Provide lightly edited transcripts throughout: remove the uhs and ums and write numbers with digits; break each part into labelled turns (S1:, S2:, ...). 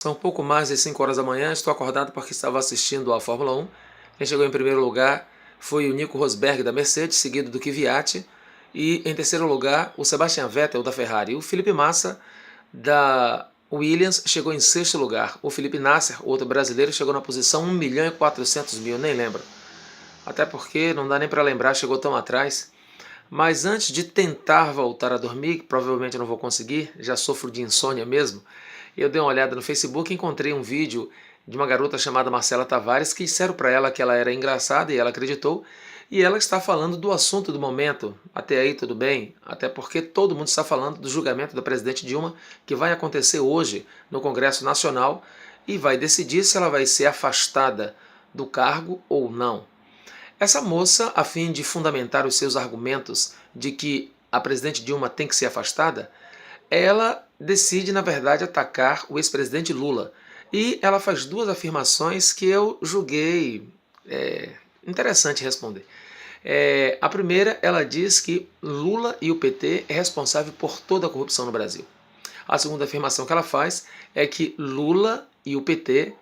S1: São pouco mais de 5 horas da manhã, estou acordado porque estava assistindo à Fórmula 1. Quem chegou em primeiro lugar foi o Nico Rosberg da Mercedes, seguido do Kvyat, e em terceiro lugar o Sebastian Vettel da Ferrari. O Felipe Massa da Williams chegou em sexto lugar. O Felipe Nasser, outro brasileiro, chegou na posição 1.400.000, nem lembro. Até porque não dá nem para lembrar, chegou tão atrás. Mas antes de tentar voltar a dormir, que provavelmente eu não vou conseguir, já sofro de insônia mesmo, eu dei uma olhada no Facebook e encontrei um vídeo de uma garota chamada Marcela Tavares que disseram para ela que ela era engraçada e ela acreditou, e ela está falando do assunto do momento. Até aí tudo bem, até porque todo mundo está falando do julgamento da presidente Dilma, que vai acontecer hoje no Congresso Nacional e vai decidir se ela vai ser afastada do cargo ou não. Essa moça, a fim de fundamentar os seus argumentos de que a presidente Dilma tem que ser afastada, ela decide, na verdade, atacar o ex-presidente Lula. E ela faz duas afirmações que eu julguei interessante responder. A primeira, ela diz que Lula e o PT é responsável por toda a corrupção no Brasil. A segunda afirmação que ela faz é que Lula e o PT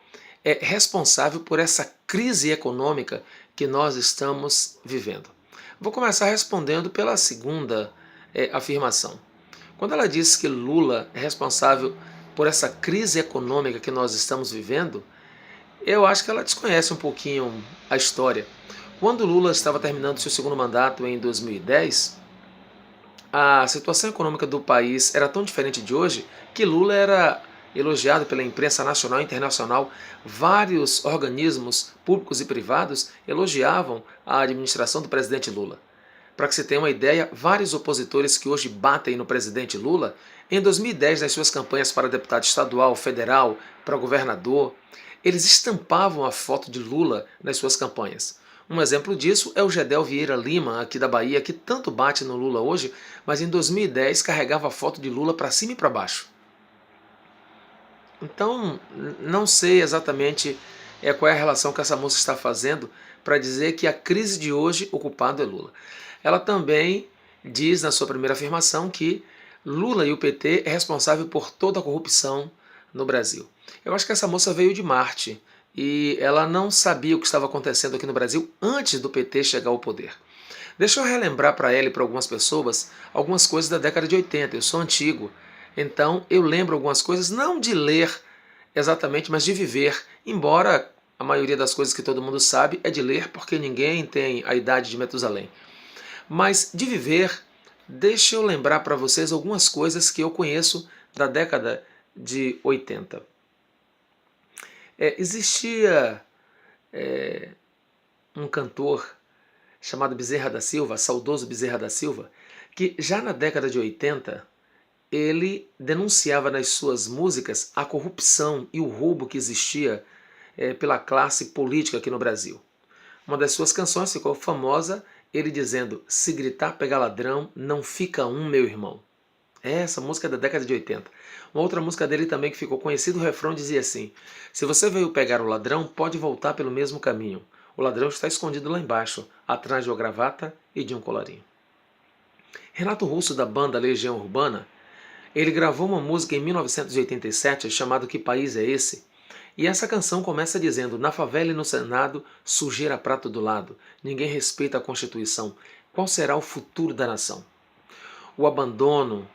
S1: é responsável por essa crise econômica que nós estamos vivendo. Vou começar respondendo pela segunda afirmação. Quando ela diz que Lula é responsável por essa crise econômica que nós estamos vivendo, eu acho que ela desconhece um pouquinho a história. Quando Lula estava terminando seu segundo mandato em 2010, a situação econômica do país era tão diferente de hoje que Lula era elogiado pela imprensa nacional e internacional. Vários organismos públicos e privados elogiavam a administração do presidente Lula. Para que você tenha uma ideia, vários opositores que hoje batem no presidente Lula, em 2010, nas suas campanhas para deputado estadual, federal, para governador, eles estampavam a foto de Lula nas suas campanhas. Um exemplo disso é o Gedel Vieira Lima, aqui da Bahia, que tanto bate no Lula hoje, mas em 2010 carregava a foto de Lula para cima e para baixo. Então, não sei exatamente qual é a relação que essa moça está fazendo para dizer que a crise de hoje, o culpado é Lula. Ela também diz na sua primeira afirmação que Lula e o PT é responsável por toda a corrupção no Brasil. Eu acho que essa moça veio de Marte e ela não sabia o que estava acontecendo aqui no Brasil antes do PT chegar ao poder. Deixa eu relembrar para ela e para algumas pessoas algumas coisas da década de 80. Eu sou antigo, então eu lembro algumas coisas, não de ler exatamente, mas de viver. Embora a maioria das coisas que todo mundo sabe é de ler, porque ninguém tem a idade de Metusalém. Mas de viver, deixa eu lembrar para vocês algumas coisas que eu conheço da década de 80. Existia um cantor chamado Bezerra da Silva, saudoso Bezerra da Silva, que já na década de 80 ele denunciava nas suas músicas a corrupção e o roubo que existia pela classe política aqui no Brasil. Uma das suas canções ficou famosa, ele dizendo: "Se gritar pegar ladrão, não fica um, meu irmão". Essa música é da década de 80. Uma outra música dele também que ficou conhecida, o refrão dizia assim: "Se você veio pegar o ladrão, pode voltar pelo mesmo caminho. O ladrão está escondido lá embaixo, atrás de uma gravata e de um colarinho". Renato Russo, da banda Legião Urbana, ele gravou uma música em 1987 chamada Que País é Esse? E essa canção começa dizendo: "Na favela e no Senado, sujeira pra todo lado. Ninguém respeita a Constituição. Qual será o futuro da nação?". O abandono,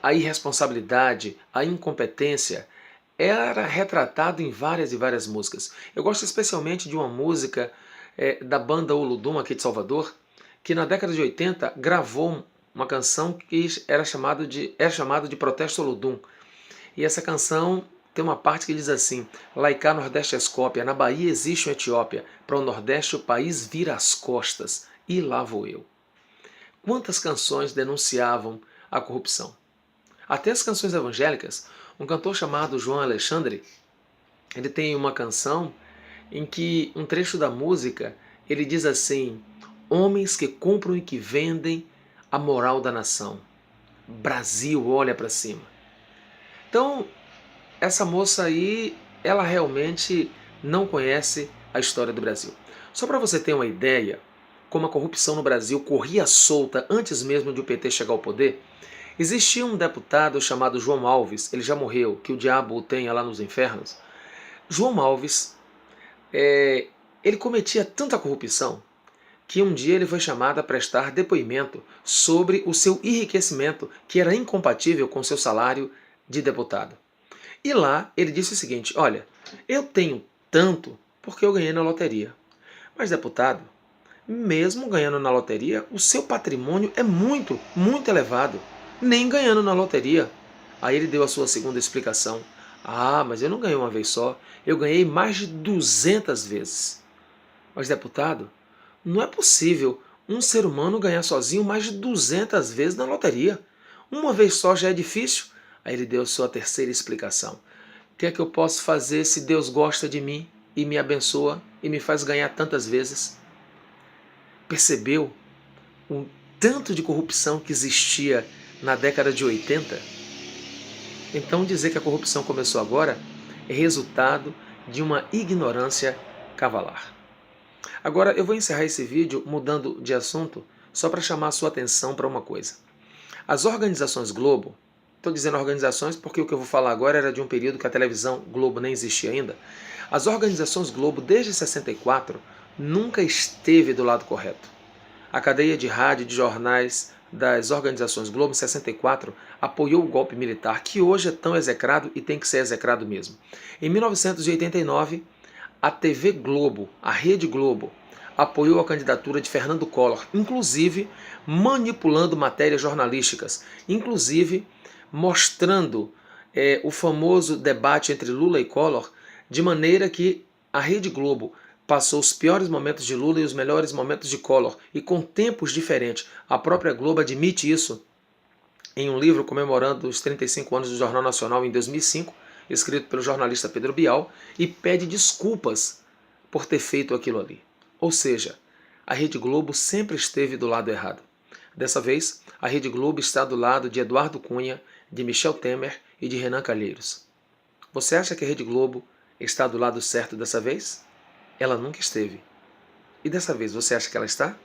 S1: a irresponsabilidade, a incompetência era retratado em várias e várias músicas. Eu gosto especialmente de uma música da banda Olodum, aqui de Salvador, que na década de 80 gravou uma canção que era chamado de Protesto Olodum. E essa canção tem uma parte que diz assim: "Lá e cá Nordeste Escópia, na Bahia existe uma Etiópia, para o Nordeste o país vira as costas, e lá vou eu". Quantas canções denunciavam a corrupção? Até as canções evangélicas. Um cantor chamado João Alexandre, ele tem uma canção em que um trecho da música ele diz assim: "Homens que compram e que vendem a moral da nação. Brasil, olha para cima". Então, essa moça aí, ela realmente não conhece a história do Brasil. Só para você ter uma ideia, como a corrupção no Brasil corria solta antes mesmo de o PT chegar ao poder, Existia um deputado chamado João Alves, ele já morreu, que o diabo o tenha lá nos infernos. João Alves, ele cometia tanta corrupção que um dia ele foi chamado a prestar depoimento sobre o seu enriquecimento, que era incompatível com seu salário de deputado. E lá ele disse o seguinte: olha, eu tenho tanto porque eu ganhei na loteria. Mas, deputado, mesmo ganhando na loteria, o seu patrimônio é muito, muito elevado. Nem ganhando na loteria. Aí ele deu a sua segunda explicação. Ah, mas eu não ganhei uma vez só. Eu ganhei mais de 200 vezes. Mas, deputado, não é possível um ser humano ganhar sozinho mais de 200 vezes na loteria. Uma vez só já é difícil. Aí ele deu a sua terceira explicação. O que é que eu posso fazer se Deus gosta de mim e me abençoa e me faz ganhar tantas vezes? Percebeu o tanto de corrupção que existia na década de 80? Então dizer que a corrupção começou agora é resultado de uma ignorância cavalar. Agora eu vou encerrar esse vídeo mudando de assunto só para chamar a sua atenção para uma coisa. As organizações Globo, estou dizendo organizações porque o que eu vou falar agora era de um período que a televisão Globo nem existia ainda. As organizações Globo desde 64 nunca esteve do lado correto. A cadeia de rádio e de jornais das organizações Globo em 64 apoiou o golpe militar, que hoje é tão execrado e tem que ser execrado mesmo. Em 1989, a TV Globo, a Rede Globo, apoiou a candidatura de Fernando Collor, inclusive manipulando matérias jornalísticas, inclusive mostrando o famoso debate entre Lula e Collor, de maneira que a Rede Globo passou os piores momentos de Lula e os melhores momentos de Collor, e com tempos diferentes. A própria Globo admite isso em um livro comemorando os 35 anos do Jornal Nacional em 2005, escrito pelo jornalista Pedro Bial, e pede desculpas por ter feito aquilo ali. Ou seja, a Rede Globo sempre esteve do lado errado. Dessa vez, a Rede Globo está do lado de Eduardo Cunha, de Michel Temer e de Renan Calheiros. Você acha que a Rede Globo está do lado certo dessa vez? Ela nunca esteve. E dessa vez, você acha que ela está?